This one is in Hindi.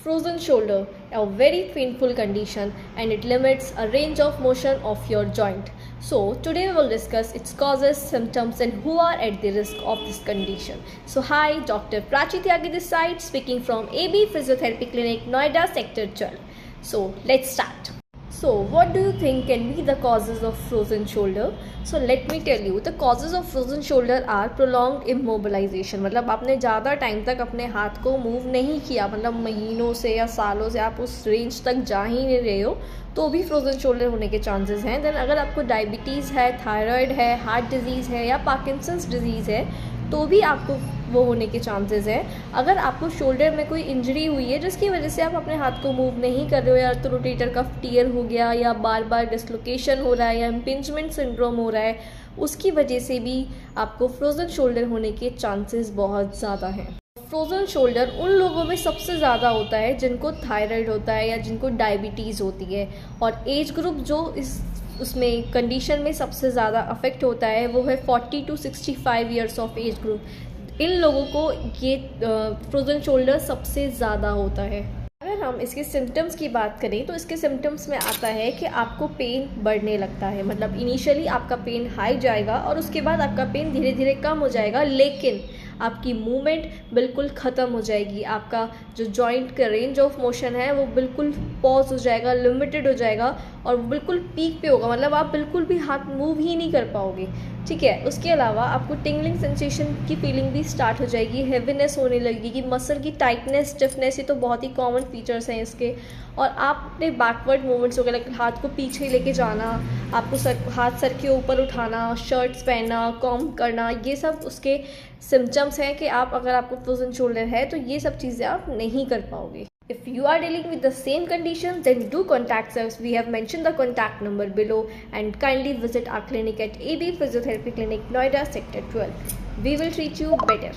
Frozen shoulder, a very painful condition, and it limits a range of motion of your joint. So today we will discuss its causes, symptoms, and who are at the risk of this condition. So hi, Dr. Prachi Tyagi this side, speaking from AB Physiotherapy Clinic, Noida Sector 12. So let's start. So what do you think can be the causes of frozen shoulder? So let me tell you, the causes of frozen shoulder are prolonged immobilization. मतलब आपने ज़्यादा टाइम तक अपने हाथ को मूव नहीं किया, मतलब महीनों से या सालों से आप उस रेंज तक जा ही नहीं रहे हो, तो भी फ्रोजन शोल्डर होने के चांसेस हैं. देन अगर आपको डायबिटीज़ है, थायराइड है, हार्ट डिजीज़ है या पार्किंसंस डिजीज़ है, तो भी आपको वो होने के चांसेस हैं. अगर आपको शोल्डर में कोई इंजरी हुई है जिसकी वजह से आप अपने हाथ को मूव नहीं कर रहे हो, या तो रोटेटर का टियर हो गया, या बार बार डिसलोकेशन हो रहा है, या इम्पिंजमेंट सिंड्रोम हो रहा है, उसकी वजह से भी आपको फ्रोजन शोल्डर होने के चांसेस बहुत ज़्यादा हैं. फ्रोजन शोल्डर उन लोगों में सबसे ज़्यादा होता है जिनको थायराइड होता है या जिनको डायबिटीज़ होती है. और एज ग्रुप जो उसमें कंडीशन में सबसे ज़्यादा अफेक्ट होता है वो है 40 to 65 years of age group. इन लोगों को ये फ्रोजन शोल्डर सबसे ज़्यादा होता है. अगर हम इसके सिम्टम्स की बात करें तो इसके सिम्टम्स में आता है कि आपको पेन बढ़ने लगता है. मतलब इनिशियली आपका पेन हाई जाएगा और उसके बाद आपका पेन धीरे धीरे कम हो जाएगा, लेकिन आपकी मूवमेंट बिल्कुल ख़त्म हो जाएगी. आपका जो जॉइंट का रेंज ऑफ मोशन है वो बिल्कुल पॉज हो जाएगा, लिमिटेड हो जाएगा और बिल्कुल पीक पे होगा. मतलब आप बिल्कुल भी हाथ मूव ही नहीं कर पाओगे. ठीक है. उसके अलावा आपको टिंगलिंग सेंसेशन की फीलिंग भी स्टार्ट हो जाएगी, हैवीनेस होने लगेगी, मसल की टाइटनेस, स्टिफनेस, ये तो बहुत ही कॉमन फीचर्स हैं इसके. और आप अपने बैकवर्ड मूवमेंट्स वगैरह, हाथ को पीछे लेके जाना, आपको हाथ सर के ऊपर उठाना, शर्ट्स पहनना, कॉम्ब करना, ये सब उसके सिम्टम्स हैं कि अगर आपको फ्रोजन शोल्डर है तो ये सब चीज़ें आप नहीं कर पाओगे. If you are dealing with the same condition, then do contact us. We have mentioned the contact number below, and kindly visit our clinic at AB Physiotherapy Clinic, Noida Sector 12. We will treat you better.